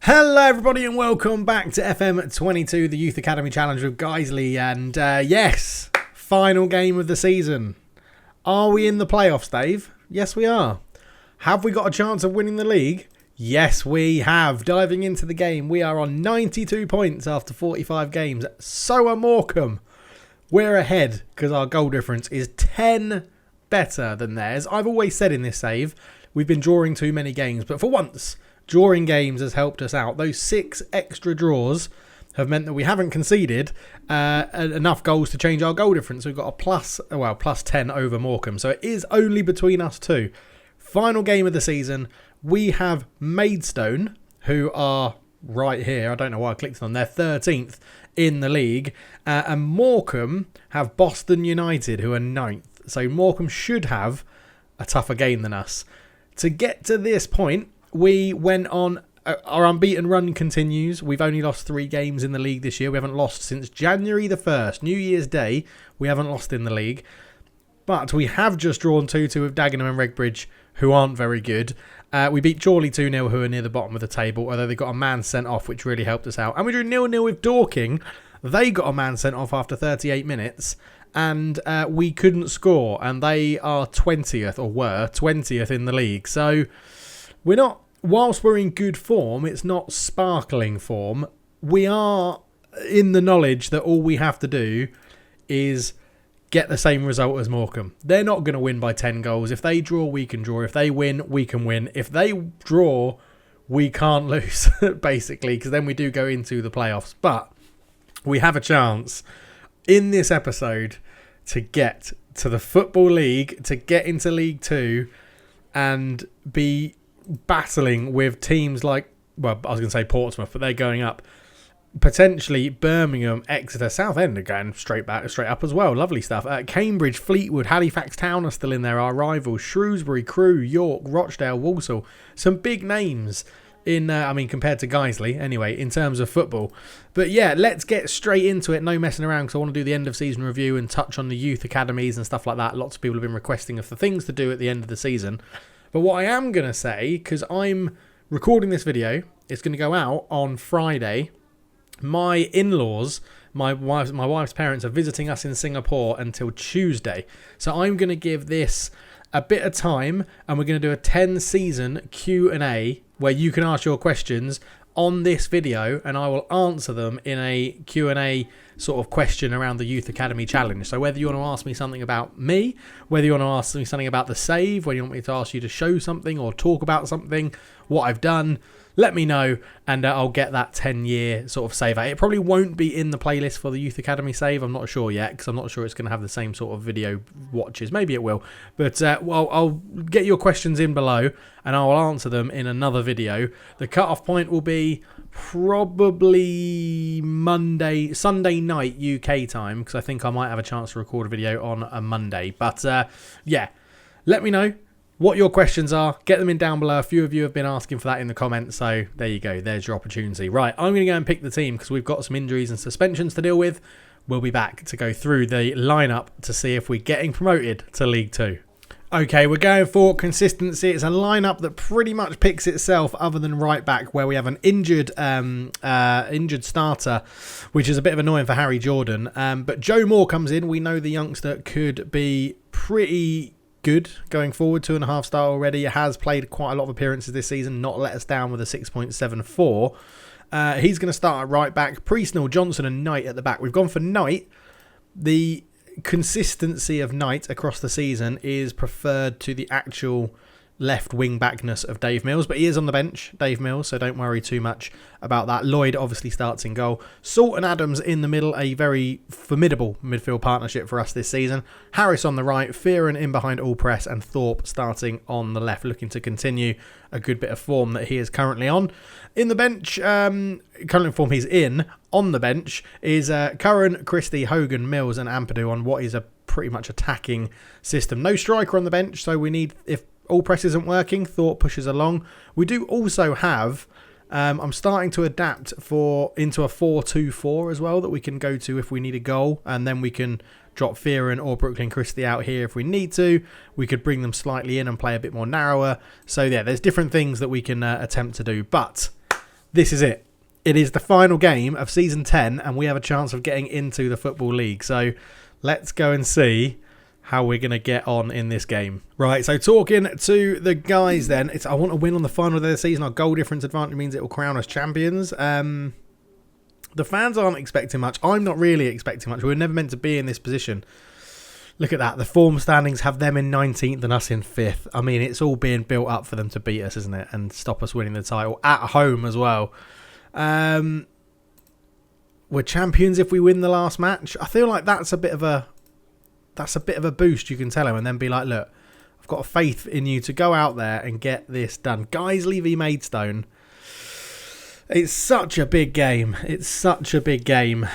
Hello everybody and welcome back to FM22, the Youth Academy Challenge with Guiseley, and yes, final game of the season. Are we in the playoffs, Dave? Yes we are. Have we got a chance of winning the league? Yes we have. Diving into the game, we are on 92 points after 45 games. So are Morecambe. We're ahead because our goal difference is 10 better than theirs. I've always said in this save, we've been drawing too many games, but for once, drawing games has helped us out. Those 6 extra draws have meant that we haven't conceded enough goals to change our goal difference. We've got a plus 10 over Morecambe. So it is only between us two. Final game of the season. We have Maidstone, who are right here. I don't know why I clicked on them. They're 13th in the league. And Morecambe have Boston United, who are 9th. So Morecambe should have a tougher game than us. To get to this point, we went on, our unbeaten run continues. We've only lost 3 games in the league this year. We haven't lost since January the 1st, New Year's Day. We haven't lost in the league. But we have just drawn 2-2 with Dagenham and Redbridge, who aren't very good. We beat Chorley 2-0, who are near the bottom of the table, although they got a man sent off, which really helped us out. And we drew 0-0 with Dorking. They got a man sent off after 38 minutes. And we couldn't score. And they are 20th, or were 20th in the league. So we're not, whilst we're in good form, it's not sparkling form. We are in the knowledge that all we have to do is get the same result as Morecambe. They're not going to win by 10 goals. If they draw, we can draw. If they win, we can win. If they draw, we can't lose, basically, because then we do go into the playoffs. But we have a chance in this episode to get to the Football League, to get into League 2 and be battling with teams like, well, I was going to say Portsmouth, but they're going up. Potentially Birmingham, Exeter, Southend are going straight up as well. Lovely stuff. Cambridge, Fleetwood, Halifax Town are still in there. Our rivals, Shrewsbury, Crewe, York, Rochdale, Walsall. Some big names in, compared to Guiseley, anyway, in terms of football. But yeah, let's get straight into it. No messing around, because I want to do the end of season review and touch on the youth academies and stuff like that. Lots of people have been requesting of the things to do at the end of the season. But what I am going to say, because I'm recording this video, it's going to go out on Friday. My in-laws, my wife's parents are visiting us in Singapore until Tuesday. So I'm going to give this a bit of time, and we're going to do a 10-season Q&A where you can ask your questions on this video, and I will answer them in a Q&A sort of question around the Youth Academy Challenge. So whether you want to ask me something about me, whether you want to ask me something about the save, whether you want me to ask you to show something or talk about something, what I've done, let me know, and I'll get that 10-year sort of save out. It probably won't be in the playlist for the Youth Academy save. I'm not sure yet, because I'm not sure it's going to have the same sort of video watches. Maybe it will. But I'll get your questions in below, and I will answer them in another video. The cut-off point will be probably Sunday night UK time, because I think I might have a chance to record a video on a Monday. But yeah, let me know what your questions are. Get them in down below. A few of you have been asking for that in the comments, so there you go. There's your opportunity. Right, I'm going to go and pick the team because we've got some injuries and suspensions to deal with. We'll be back to go through the lineup to see if we're getting promoted to League 2. Okay, we're going for consistency. It's a lineup that pretty much picks itself, other than right back, where we have an injured starter, which is a bit of annoying for Harry Jordan. But Joe Moore comes in. We know the youngster could be pretty good going forward. 2.5 star already. Has played quite a lot of appearances this season, not let us down with a 6.74. He's going to start at right back. Priestnell, Johnson and Knight at the back. We've gone for Knight. The consistency of Knight across the season is preferred to the actual left wing backness of Dave Mills, but he is on the bench, Dave Mills, so don't worry too much about that. Lloyd obviously starts in goal. Salt and Adams in the middle, a very formidable midfield partnership for us this season. Harris on the right, Fearon in behind all press, and Thorpe starting on the left, looking to continue a good bit of form that he is currently on. In the bench, current form he's in, on the bench, is Curran, Christie, Hogan, Mills and Ampadu on what is a pretty much attacking system. No striker on the bench, so we need, if all press isn't working, Thorpe pushes along. We do also have, I'm starting to adapt into a 4-2-4 as well, that we can go to if we need a goal, and then we can drop Fearon or Brooklyn Christie out here if we need to. We could bring them slightly in and play a bit more narrower. So yeah, there's different things that we can attempt to do. But This is it. It is the final game of Season 10, and we have a chance of getting into the Football League. So let's go and see how we're going to get on in this game. Right, so talking to the guys then, I want to win on the final day of the season. Our goal difference advantage means it will crown us champions. The fans aren't expecting much. I'm not really expecting much. We were never meant to be in this position. Look at that. The form standings have them in 19th and us in 5th. I mean, it's all being built up for them to beat us, isn't it? And stop us winning the title at home as well. We're champions if we win the last match. I feel like that's a bit of a boost. You can tell him and then be like, look, I've got faith in you to go out there and get this done. Guiseley v Maidstone. It's such a big game. It's such a big game.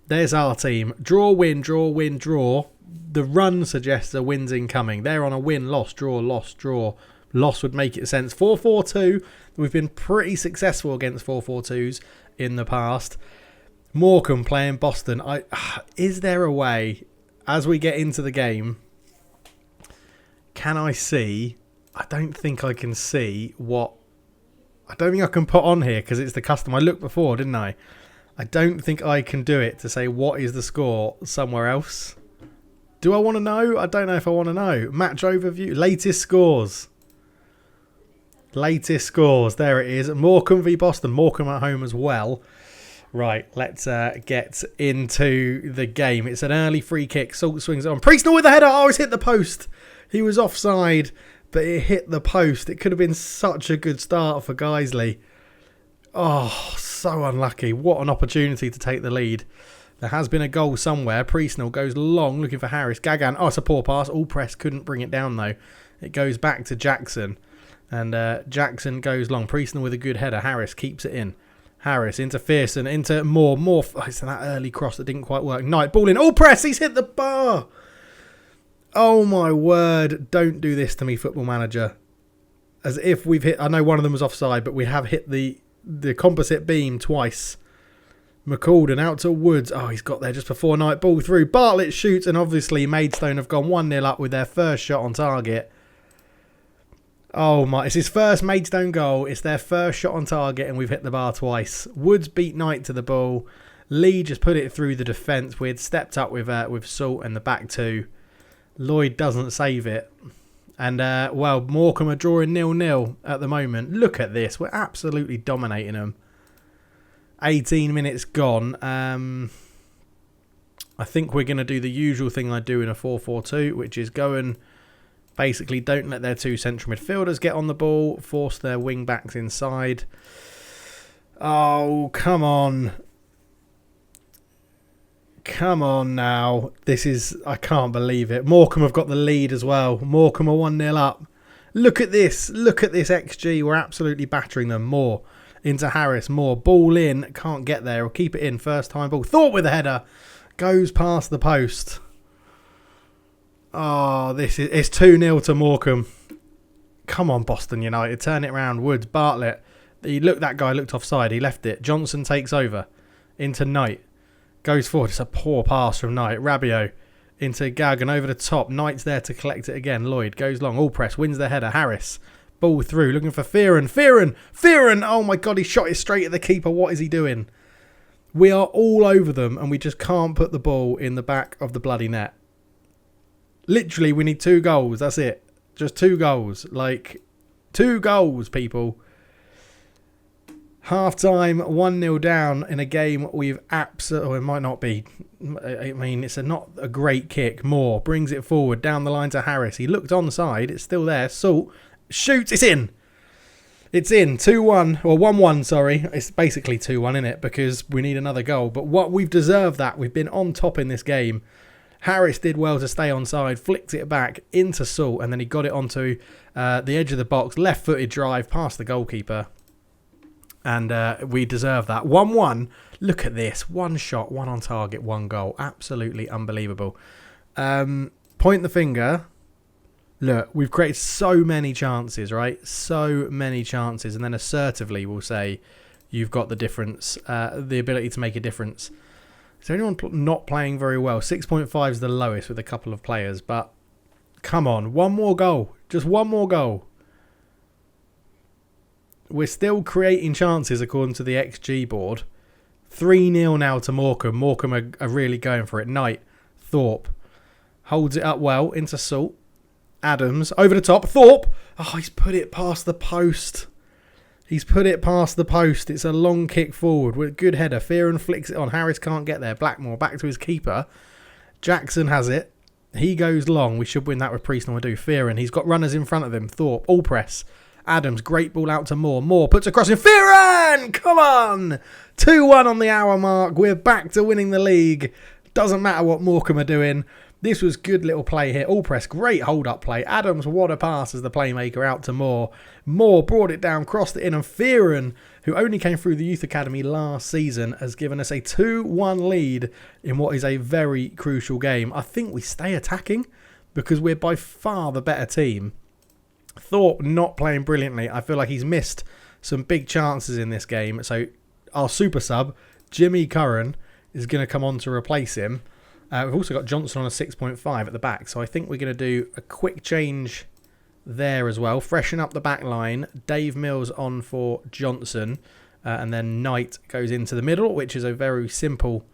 There's our team. Draw, win, draw, win, draw. The run suggests a win's incoming. They're on a win, loss, draw, loss, draw. Loss would make it sense. 4-4-2. We've been pretty successful against 4-4-2s in the past. Morecambe playing Boston. Is there a way, as we get into the game, can I see? I don't think I can see what... I don't think I can put on here because it's the custom. I looked before, didn't I? I don't think I can do it to say what is the score somewhere else. Do I want to know? I don't know if I want to know. Match overview. Latest scores. Latest scores. There it is. Morecambe v Boston. Morecambe at home as well. Right, let's get into the game. It's an early free kick. Salt swings it on. Priestnall with the header. Oh, it's hit the post. He was offside, but it hit the post. It could have been such a good start for Guiseley. Oh, so unlucky. What an opportunity to take the lead. There has been a goal somewhere. Priestnall goes long, looking for Harris. Gagan. Oh, it's a poor pass. All press couldn't bring it down, though. It goes back to Jackson. And Jackson goes long. Priestnall with a good header. Harris keeps it in. Harris into Fearson. Into Moore. Moore. Oh, it's that early cross that didn't quite work. Knight. Ball in. All press. He's hit the bar. Oh, my word. Don't do this to me, Football Manager. As if we've hit... I know one of them was offside, but we have hit the composite beam twice. McCaldon out to Woods. Oh, he's got there just before Knight. Ball through. Bartlett shoots, and obviously Maidstone have gone 1-0 up with their first shot on target. Oh my, it's his first Maidstone goal. It's their first shot on target, and we've hit the bar twice. Woods beat Knight to the ball. Lee just put it through the defence. We had stepped up with Salt and the back two. Lloyd doesn't save it. And, well, Morecambe are drawing 0-0 at the moment. Look at this. We're absolutely dominating them. 18 minutes gone. I think we're going to do the usual thing I do in a 4-4-2, which is go and basically don't let their two central midfielders get on the ball, force their wing backs inside. Oh, come on. Come on now. This is... I can't believe it. Morecambe have got the lead as well. Morecambe are 1-0 up. Look at this. Look at this XG. We're absolutely battering them. Moore into Harris. Moore. Ball in. Can't get there. We'll keep it in. First time ball. Thought with a header. Goes past the post. Oh, this is... It's 2-0 to Morecambe. Come on, Boston United. Turn it around. Woods. Bartlett. That guy looked offside. He left it. Johnson takes over. Into Knight. Goes forward. It's a poor pass from Knight. Rabiot into Gagan over the top. Knight's there to collect it again. Lloyd goes long. All press. Wins the header. Harris. Ball through. Looking for Fearon. Fearon. Oh my God. He shot it straight at the keeper. What is he doing? We are all over them and we just can't put the ball in the back of the bloody net. Literally, we need 2 goals. That's it. Just 2 goals. Like, 2 goals, people. Half time, 1-0 down in a game we've absolutely... Oh, it might not be. I mean, it's not a great kick. Moore brings it forward down the line to Harris. He looked onside. It's still there. Salt shoots. It's in. It's in. 2-1. Or 1-1, sorry. It's basically 2-1, isn't it? Because we need another goal. But what we've deserved that. We've been on top in this game. Harris did well to stay onside. Flicked it back into Salt. And then he got it onto the edge of the box. Left-footed drive past the goalkeeper. And we deserve that. 1-1. Look at this. 1 shot, 1 on target, 1 goal. Absolutely unbelievable. Point the finger. Look, we've created so many chances, right? So many chances. And then assertively we'll say you've got the difference, the ability to make a difference. Is there anyone not playing very well? 6.5 is the lowest with a couple of players. But come on. 1 more goal. Just 1 more goal. We're still creating chances according to the XG board. 3-0 now to Morecambe. Morecambe are really going for it. Knight, Thorpe, holds it up well into Salt. Adams, over the top. Thorpe! Oh, he's put it past the post. He's put it past the post. It's a long kick forward with a good header. Fearon flicks it on. Harris can't get there. Blackmore back to his keeper. Jackson has it. He goes long. We should win that with Priest and we do. Fearon, he's got runners in front of him. Thorpe, all press. Adams, great ball out to Moore. Moore puts across in. Fearon! Come on! 2-1 on the hour mark. We're back to winning the league. Doesn't matter what Morecambe are doing. This was good little play here. All press, great hold-up play. Adams, what a pass as the playmaker out to Moore. Moore brought it down, crossed it in, and Fearon, who only came through the Youth Academy last season, has given us a 2-1 lead in what is a very crucial game. I think we stay attacking because we're by far the better team. Thorpe not playing brilliantly. I feel like he's missed some big chances in this game. So our super sub, Jimmy Curran, is going to come on to replace him. We've also got Johnson on a 6.5 at the back. So I think we're going to do a quick change there as well. Freshen up the back line. Dave Mills on for Johnson. And then Knight goes into the middle, which is a very simple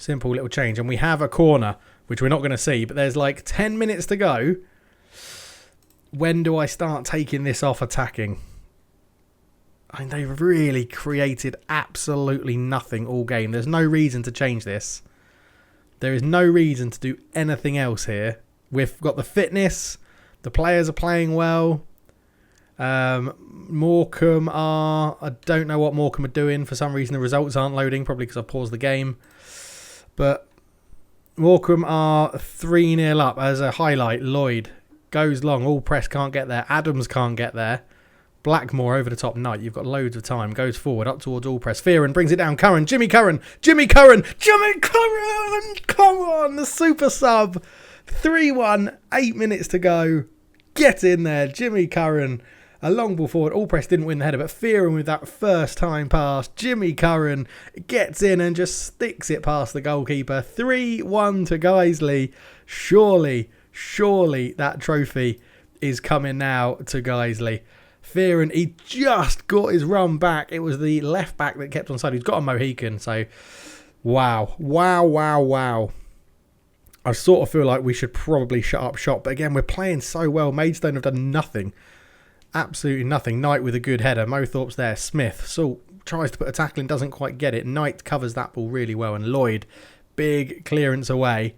little change. And we have a corner, which we're not going to see. But there's like 10 minutes to go. When do I start taking this off attacking? I mean, they've really created absolutely nothing all game. There's no reason to change this. There is no reason to do anything else here. We've got the fitness. The players are playing well. Morecambe are... I don't know what Morecambe are doing. For some reason, the results aren't loading. Probably because I paused the game. But Morecambe are 3-0 up. As a highlight, Lloyd goes long. All press can't get there. Adams can't get there. Blackmore over the top. Knight, you've got loads of time. Goes forward up towards all press. Fearon brings it down. Curran. Jimmy Curran. Jimmy Curran. Jimmy Curran. Come on. The super sub. 3-1. 8 minutes to go. Get in there. Jimmy Curran. A long ball forward. All press didn't win the header, but Fearon with that first time pass. Jimmy Curran gets in and just sticks it past the goalkeeper. 3-1 to Guiseley. Surely that trophy is coming now to Guiseley. Fearon, he just got his run back. It was the left back that kept on side. He's got a Mohican. So, wow. I sort of feel like we should probably shut up shop. But again, we're playing so well. Maidstone have done nothing. Absolutely nothing. Knight with a good header. Mo Thorpe's there. Smith. Salt tries to put a tackle in, doesn't quite get it. Knight covers that ball really well. And Lloyd, big clearance away.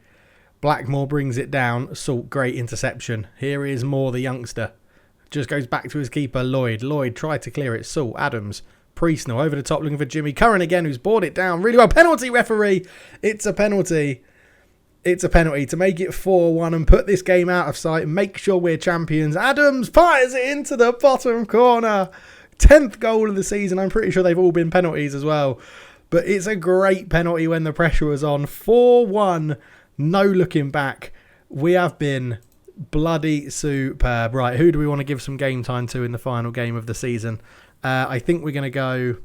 Blackmore brings it down. Salt, great interception. Here is Moore, the youngster. Just goes back to his keeper, Lloyd. Lloyd tried to clear it. Salt, Adams, Priestnell over the top looking for Jimmy Curran again, who's brought it down really well. Penalty, referee. It's a penalty. It's a penalty to make it 4-1 and put this game out of sight. Make sure we're champions. Adams fires it into the bottom corner. 10th goal of the season. I'm pretty sure they've all been penalties as well. But it's a great penalty when the pressure was on. 4-1. No looking back. We have been bloody superb. Right, who do we want to give some game time to in the final game of the season? I think we're going to go...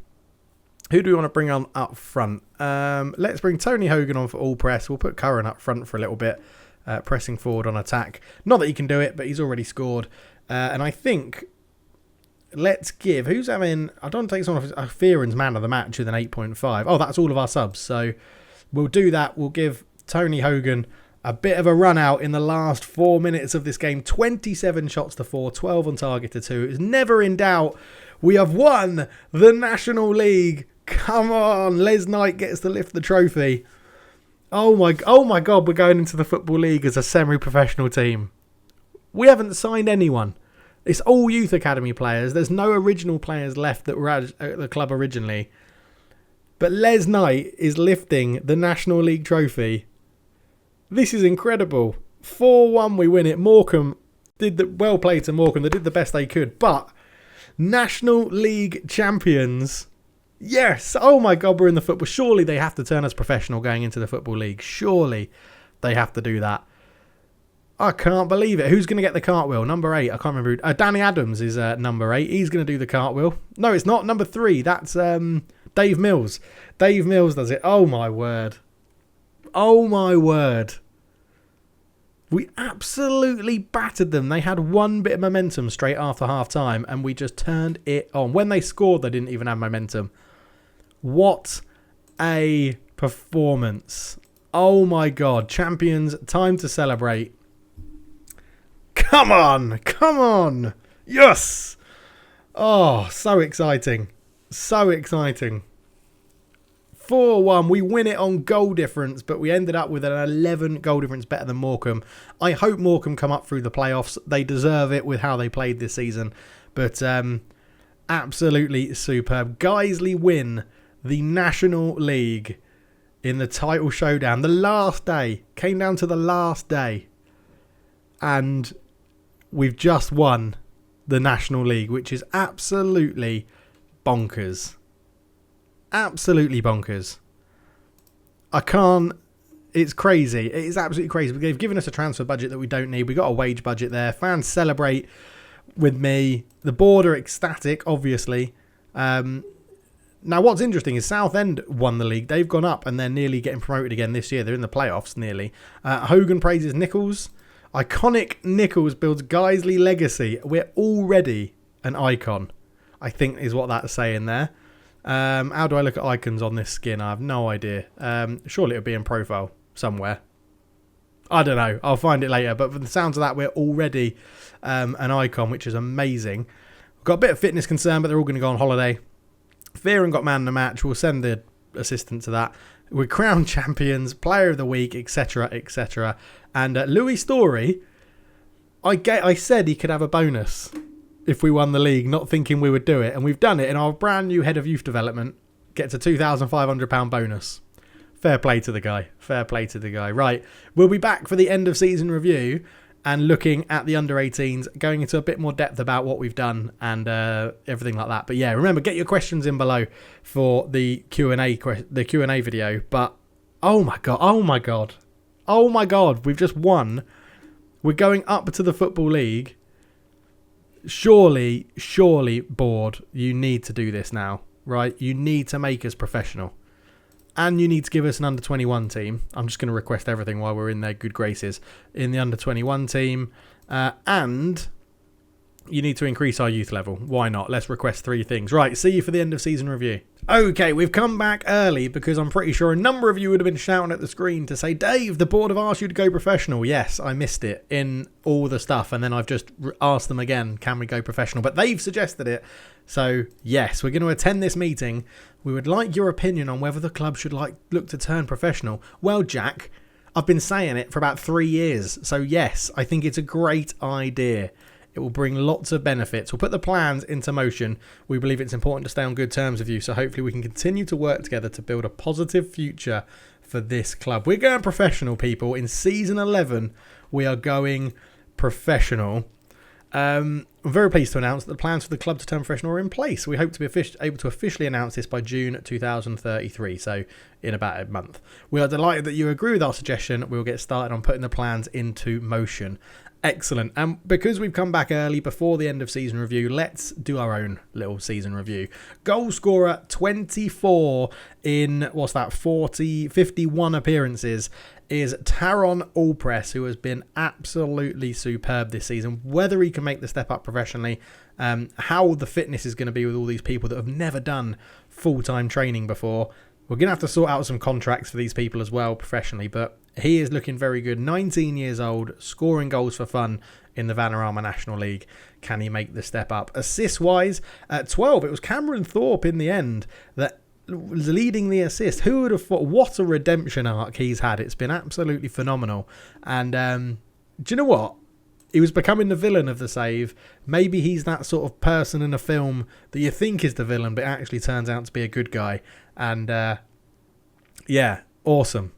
Who do we want to bring on up front? Let's bring Tony Hogan on for all press. We'll put Curran up front for a little bit, pressing forward on attack. Not that he can do it, but he's already scored. And I think... Let's give... Who's having... I don't take someone off... Fearon's man of the match with an 8.5. Oh, that's all of our subs. So we'll do that. We'll give Tony Hogan a bit of a run out in the last 4 minutes of this game. 27 shots to 4, 12 on target to 2. It's never in doubt. We have won the National League. Come on. Les Knight gets to lift the trophy. Oh my God, we're going into the Football League as a semi-professional team. We haven't signed anyone. It's all Youth Academy players. There's no original players left that were at the club originally. But Les Knight is lifting the National League trophy. This is incredible. 4-1 we win it. Morecambe well played to Morecambe. They did the best they could. But National League champions. Yes. Oh my God, we're in the football. Surely they have to turn us professional going into the Football League. Surely they have to do that. I can't believe it. Who's going to get the cartwheel? Number 8. I can't remember. Danny Adams is number 8. He's going to do the cartwheel. No, it's not. Number 3. That's Dave Mills. Dave Mills does it. Oh my word. Oh my word. We absolutely battered them. They had one bit of momentum straight after half-time, and we just turned it on. When they scored, they didn't even have momentum. What a performance. Oh my God. Champions, time to celebrate. Come on. Come on. Yes. Oh, so exciting. So exciting. 4-1. We win it on goal difference, but we ended up with an 11 goal difference better than Morecambe. I hope Morecambe come up through the playoffs. They deserve it with how they played this season. But absolutely superb. Guiseley win the National League in the title showdown. The last day. Came down to the last day. And we've just won the National League, which is absolutely bonkers. Absolutely bonkers. I can't... It's crazy. It is absolutely crazy. They've given us a transfer budget that we don't need. We got a wage budget there. Fans celebrate with me. The board are ecstatic, obviously. Now, what's interesting is Southend won the league. They've gone up and they're nearly getting promoted again this year. They're in the playoffs, nearly. Hogan praises Nichols. Iconic Nichols builds Guiseley legacy. We're already an icon, I think is what that's saying there. How do I look at icons on this skin? I have no idea. Surely it'll be in profile somewhere. I don't know. I'll find it later. But from the sounds of that, we're already an icon, which is amazing. We've got a bit of fitness concern, but they're all going to go on holiday. Fearon got man of the match. We'll send the assistant to that. We're crowned champions, player of the week, etc., etc. And Louis Story, I said he could have a bonus if we won the league, not thinking we would do it. And we've done it. And our brand new head of youth development gets a £2,500 bonus. Fair play to the guy. Fair play to the guy. Right. We'll be back for the end of season review and looking at the under-18s, going into a bit more depth about what we've done and everything like that. But yeah, remember, get your questions in below for the Q&A video. But oh my God, we've just won. We're going up to the Football League. Surely, board, you need to do this now, right? You need to make us professional. And you need to give us an under-21 team. I'm just going to request everything while we're in their good graces. In the under-21 team. And you need to increase our youth level. Why not? Let's request 3 things. Right, see you for the end of season review. Okay, we've come back early because I'm pretty sure a number of you would have been shouting at the screen to say, Dave, the board have asked you to go professional. Yes, I missed it in all the stuff. And then I've just asked them again, can we go professional? But they've suggested it. So, yes, we're going to attend this meeting. We would like your opinion on whether the club should look to turn professional. Well, Jack, I've been saying it for about 3 years. So, yes, I think it's a great idea. It will bring lots of benefits. We'll put the plans into motion. We believe it's important to stay on good terms with you. So hopefully we can continue to work together to build a positive future for this club. We're going professional, people. In season 11, we are going professional. I'm very pleased to announce that the plans for the club to turn professional are in place. We hope to be able to officially announce this by June 2033, so in about a month. We are delighted that you agree with our suggestion. We'll get started on putting the plans into motion. Excellent. And because we've come back early before the end of season review, let's do our own little season review. Goal scorer 24 in, 51 appearances is Taron Allpress, who has been absolutely superb this season. Whether he can make the step up professionally, how the fitness is going to be with all these people that have never done full-time training before. We're going to have to sort out some contracts for these people as well professionally, but he is looking very good. 19 years old, scoring goals for fun in the Vanarama National League. Can he make the step up? Assist-wise, at 12, it was Cameron Thorpe in the end that was leading the assist. Who would have thought? What a redemption arc he's had. It's been absolutely phenomenal. And do you know what? He was becoming the villain of the save. Maybe he's that sort of person in a film that you think is the villain, but actually turns out to be a good guy. And yeah, awesome.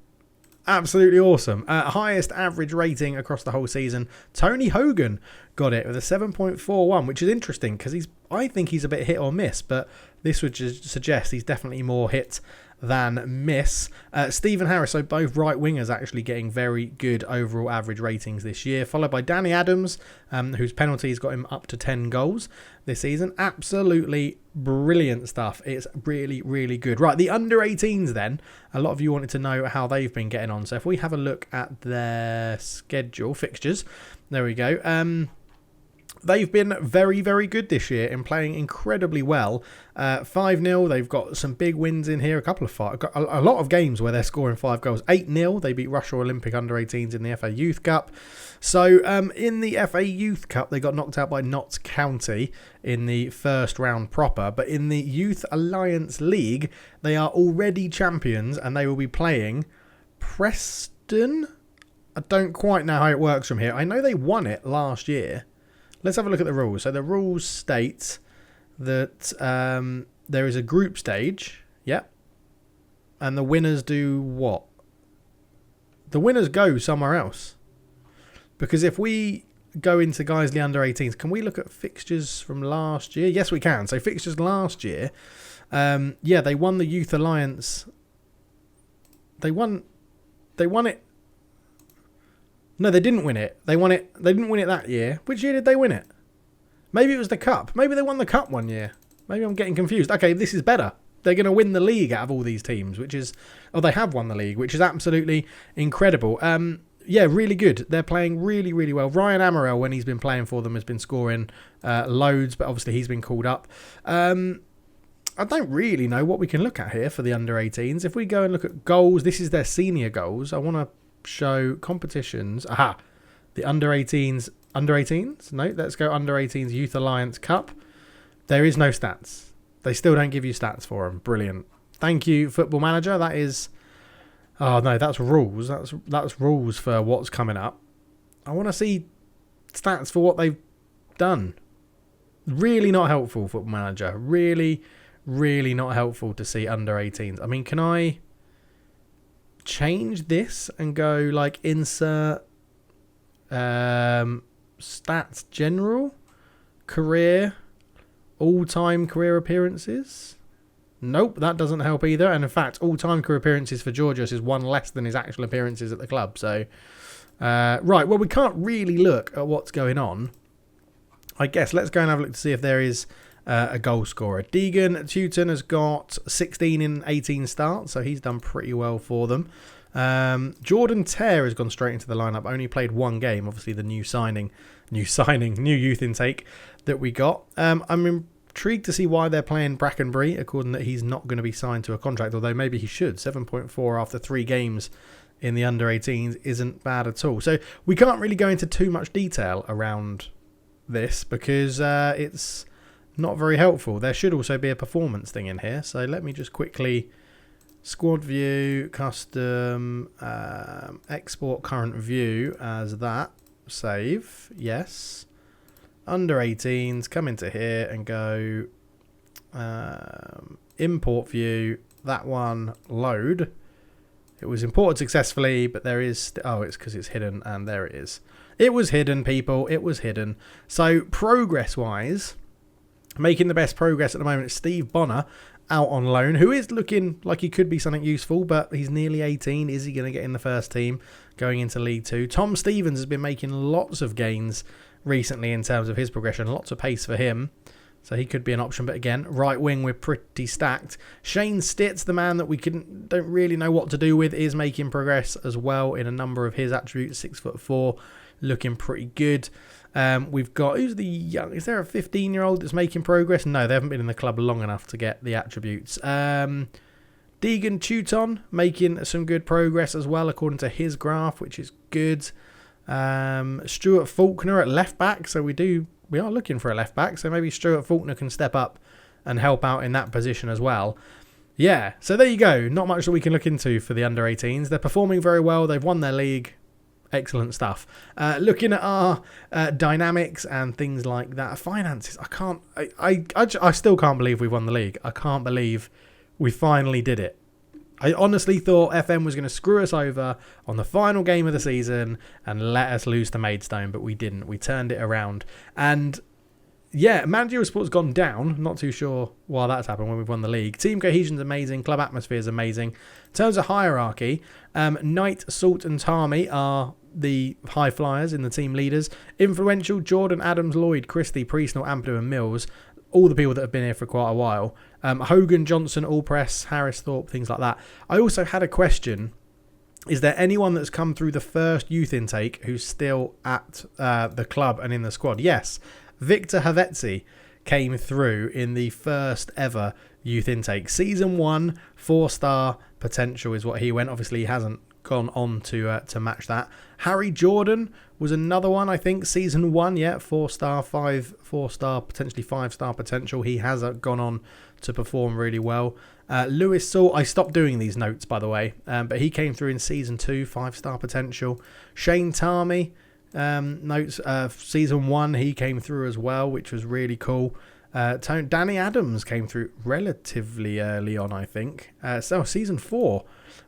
Absolutely awesome. Highest average rating across the whole season. Tony Hogan got it with a 7.41, which is interesting because I think he's a bit hit or miss. But this would just suggest he's definitely more hit than miss. Stephen Harris, so both right wingers actually getting very good overall average ratings this year, followed by Danny Adams, whose penalties got him up to 10 goals this season. Absolutely brilliant stuff. It's really, really good. Right, the under 18s then. A lot of you wanted to know how they've been getting on. So if we have a look at their schedule, fixtures, there we go. They've been very, very good this year in playing incredibly well. 5-0, they've got some big wins in here. A lot of games where they're scoring 5 goals. 8-0, they beat Russia Olympic under-18s in the FA Youth Cup. So in the FA Youth Cup, they got knocked out by Notts County in the first round proper. But in the Youth Alliance League, they are already champions and they will be playing Preston. I don't quite know how it works from here. I know they won it last year. Let's have a look at the rules. So the rules state that there is a group stage. Yep. And the winners do what? The winners go somewhere else. Because if we go into Guiseley under-18s, can we look at fixtures from last year? Yes, we can. So fixtures last year. They won the Youth Alliance. They won it. No, they didn't win it. They won it. They didn't win it that year. Which year did they win it? Maybe it was the Cup. Maybe they won the Cup one year. Maybe I'm getting confused. Okay, this is better. They're going to win the league out of all these teams, they have won the league, which is absolutely incredible. Really good. They're playing really, really well. Ryan Amarell, when he's been playing for them, has been scoring loads, but obviously he's been called up. I don't really know what we can look at here for the under-18s. If we go and look at goals, this is their senior goals. I want to show competitions. The under-18s. Under-18s? No, let's go under-18s Youth Alliance Cup. There is no stats. They still don't give you stats for them. Brilliant. Thank you, Football Manager. That is... Oh, no, that's rules. That's rules for what's coming up. I want to see stats for what they've done. Really not helpful, Football Manager. Really, really not helpful to see under-18s. I mean, can I change this and go like insert stats general, career, all-time career appearances? Nope, that doesn't help either. And in fact, all-time career appearances for Georgios is one less than his actual appearances at the club. So, right, well, we can't really look at what's going on. I guess let's go and have a look to see if there is a goal scorer. Deegan Teuton has got 16 in 18 starts, so he's done pretty well for them. Jordan Tare has gone straight into the lineup, only played one game, obviously the new youth intake that we got. I'm intrigued to see why they're playing Brackenbury, according that he's not going to be signed to a contract, although maybe he should. 7.4 after 3 games in the under-18s isn't bad at all. So we can't really go into too much detail around this because it's not very helpful. There should also be a performance thing in here. So let me just quickly squad view, custom, export current view as that. Save. Yes. Under 18s, come into here and go import view. That one, load. It was imported successfully, but there is... it's because it's hidden, and there it is. It was hidden, people. It was hidden. So, progress-wise, making the best progress at the moment is Steve Bonner out on loan, who is looking like he could be something useful, but he's nearly 18. Is he going to get in the first team going into League 2? Tom Stevens has been making lots of gains recently in terms of his progression. Lots of pace for him. So he could be an option, but again, right wing, we're pretty stacked. Shane Stitz, the man that we don't really know what to do with, is making progress as well in a number of his attributes. 6'4", looking pretty good. We've got, who's the young? Is there a 15-year-old that's making progress? No, they haven't been in the club long enough to get the attributes. Deegan Teuton making some good progress as well, according to his graph, which is good. Stuart Faulkner at left back, so we are looking for a left back, so maybe Stuart Faulkner can step up and help out in that position as well. Yeah, so there you go. Not much that we can look into for the under-18s. They're performing very well. They've won their league. Excellent stuff. Looking at our dynamics and things like that. Finances, I still can't believe we won the league. I can't believe we finally did it. I honestly thought FM was going to screw us over on the final game of the season and let us lose to Maidstone, but we didn't. We turned it around. And Yeah, managerial support's gone down. Not too sure why that's happened when we've won the league. Team cohesion's amazing. Club atmosphere is amazing. In terms of hierarchy, Knight, Salt and Tarmy are the high flyers in the team leaders. Influential, Jordan, Adams, Lloyd, Christie, Priestnell, Ampadu and Mills. All the people that have been here for quite a while. Hogan, Johnson, Allpress, Harris, Thorpe, things like that. I also had a question. Is there anyone that's come through the first youth intake who's still at the club and in the squad? Yes. Victor Havetzi came through in the first ever youth intake. Season 1, 4-star potential is what he went. Obviously, he hasn't gone on to match that. Harry Jordan was another one, I think. Season 1, 4-star, 4-star, potentially 5-star potential. He has gone on to perform really well. Lewis Salt, I stopped doing these notes, by the way, but he came through in Season 2, 5-star potential. Shane Tarmy, notes, Season 1, he came through as well, which was really cool. Danny Adams came through relatively early on, I think. So Season 4.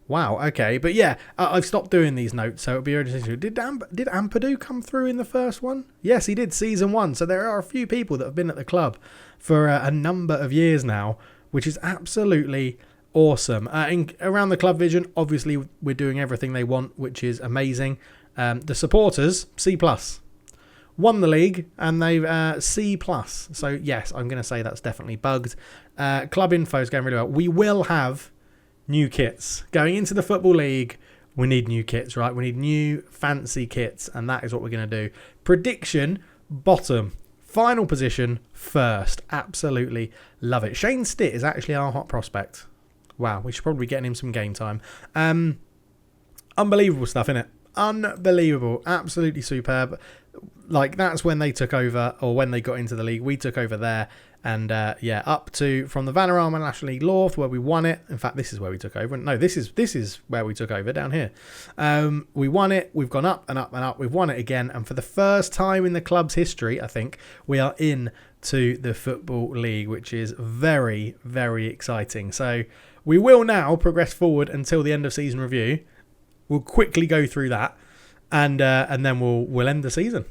Wow, okay. But yeah, I've stopped doing these notes, so it'll be interesting. Did Ampadu come through in the first one? Yes, he did, Season 1. So there are a few people that have been at the club for a number of years now, which is absolutely awesome. Around the club vision, obviously, we're doing everything they want, which is amazing. The supporters, C+. Won the league, and they've C+. So, yes, I'm going to say that's definitely bugged. Club info is going really well. We will have new kits. Going into the Football League, we need new kits, right? We need new fancy kits, and that is what we're going to do. Prediction, bottom. Final position, first. Absolutely love it. Shane Stitt is actually our hot prospect. Wow, we should probably be getting him some game time. Unbelievable stuff, innit? Unbelievable. Absolutely superb. Like, that's when they took over, or when they got into the league. We took over there. And up to from the Vanarama National League North, where we won it. In fact, this is where we took over. No, this is where we took over, down here. We won it. We've gone up and up and up. We've won it again. And for the first time in the club's history, I think, we are in to the Football League, which is very, very exciting. So we will now progress forward until the end of season review. We'll quickly go through that, and then we'll end the season.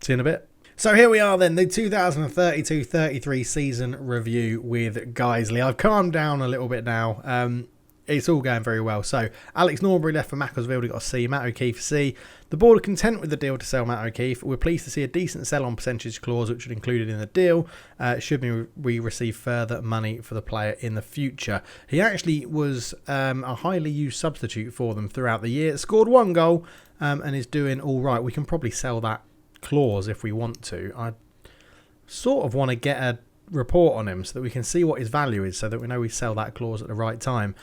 See you in a bit. So here we are then, the 2032-33 season review with Guiseley. I've calmed down a little bit now. It's all going very well. So Alex Norbury left for Macclesfield, we got a C. Matt O'Keefe, C. The board are content with the deal to sell Matt O'Keefe. We're pleased to see a decent sell-on percentage clause, which was included in the deal. Should we receive further money for the player in the future. He actually was a highly used substitute for them throughout the year. Scored 1 goal and is doing all right. We can probably sell that clause if we want to. I sort of want to get a report on him so that we can see what his value is, so that we know we sell that clause at the right time.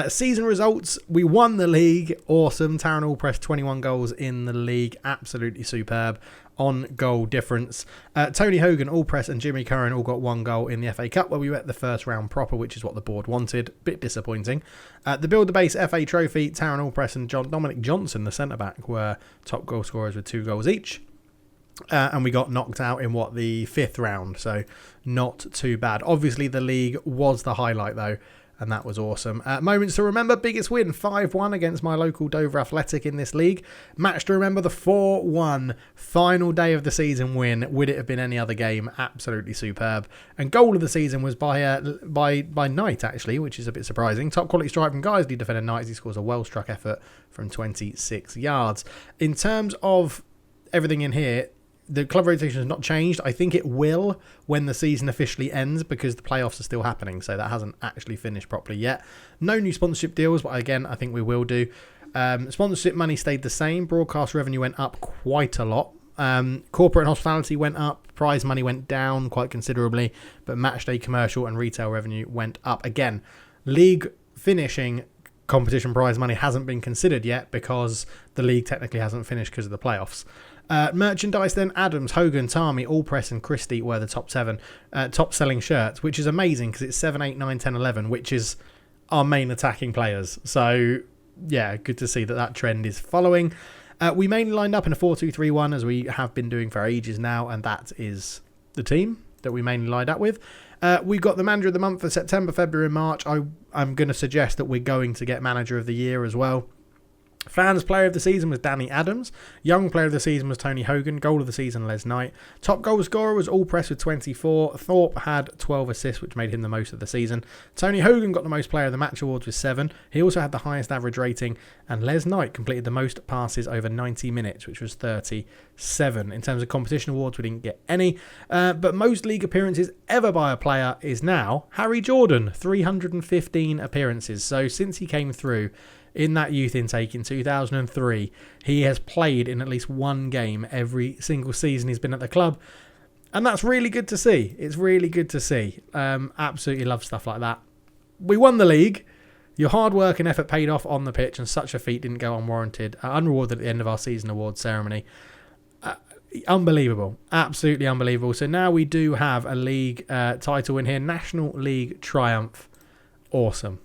Season results, we won the league. Awesome. Taron Allpress, 21 goals in the league. Absolutely superb on goal difference. Tony Hogan, Allpress and Jimmy Curran all got 1 goal in the FA Cup, where we went the first round proper, which is what the board wanted. Bit disappointing. The Build the Base FA Trophy, Taron Allpress and Dominic Johnson, the centre-back, were top goal scorers with 2 goals each. And we got knocked out in the 5th round, so not too bad. Obviously, the league was the highlight, though, and that was awesome. Moments to remember, biggest win, 5-1 against my local Dover Athletic in this league. Match to remember, the 4-1 final day of the season win. Would it have been any other game? Absolutely superb. And goal of the season was by Knight, actually, which is a bit surprising. Top quality strike from Guiseley defender Knight. He scores a well-struck effort from 26 yards. In terms of everything in here, the club rotation has not changed. I think it will when the season officially ends, because the playoffs are still happening, so that hasn't actually finished properly yet. No new sponsorship deals, but again, I think we will do. Sponsorship money stayed the same. Broadcast revenue went up quite a lot. Corporate and hospitality went up. Prize money went down quite considerably, but matchday commercial and retail revenue went up. Again, league finishing competition prize money hasn't been considered yet, because the league technically hasn't finished because of the playoffs. Merchandise then, Adams, Hogan, Tarmy, Allpress and Christie were the top 7 top selling shirts, which is amazing because it's 7, 8, 9, 10, 11, which is our main attacking players. So yeah, good to see that trend is following. We mainly lined up in a 4-2-3-1, as we have been doing for ages now, and that is the team that we mainly lined up with. We got the manager of the month for September, February and March. I'm going to suggest that we're going to get manager of the year as well. Fans Player of the Season was Danny Adams. Young Player of the Season was Tony Hogan. Goal of the Season, Les Knight. Top goal scorer was All Press with 24. Thorpe had 12 assists, which made him the most of the season. Tony Hogan got the most Player of the Match awards with 7. He also had the highest average rating. And Les Knight completed the most passes over 90 minutes, which was 37. In terms of competition awards, we didn't get any. But most league appearances ever by a player is now Harry Jordan, 315 appearances. So since he came through in that youth intake in 2003, he has played in at least one game every single season he's been at the club. And that's really good to see. It's really good to see. Absolutely love stuff like that. We won the league. Your hard work and effort paid off on the pitch, and such a feat didn't go unwarranted, unrewarded at the end of our season awards ceremony. Unbelievable. Absolutely unbelievable. So now we do have a league title in here. National League Triumph. Awesome.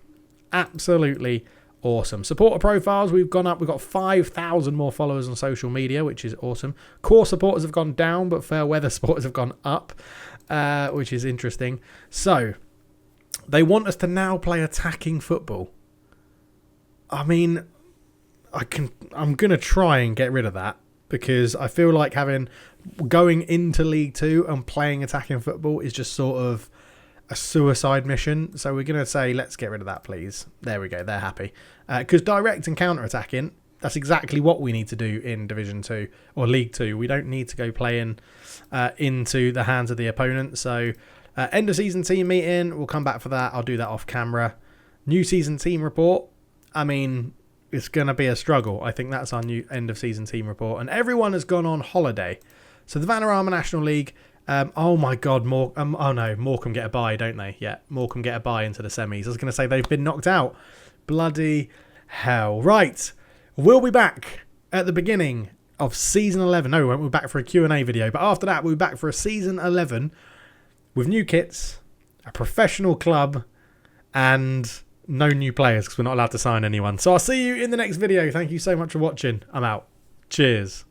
Absolutely awesome. Supporter profiles, we've gone up. We've got 5,000 more followers on social media, which is awesome. Core supporters have gone down, but fair weather supporters have gone up, which is interesting. So they want us to now play attacking football. I mean, I'm going to try and get rid of that, because I feel like going into League 2 and playing attacking football is just sort of a suicide mission. So we're going to say, let's get rid of that, please. There we go. They're happy. Because direct and counter-attacking, that's exactly what we need to do in Division 2 or League 2. We don't need to go playing into the hands of the opponent. So end of season team meeting, we'll come back for that. I'll do that off camera. New season team report. I mean, it's going to be a struggle. I think that's our new end of season team report. And everyone has gone on holiday. So the Vanarama National League, oh my God, Morecambe get a bye, don't they? Yeah, Morecambe get a bye into the semis. I was going to say they've been knocked out. Bloody hell. Right, we'll be back at the beginning of season 11. No, we won't. We're back for a Q&A video. But after that, we'll be back for a season 11 with new kits, a professional club, and no new players because we're not allowed to sign anyone. So I'll see you in the next video. Thank you so much for watching. I'm out. Cheers.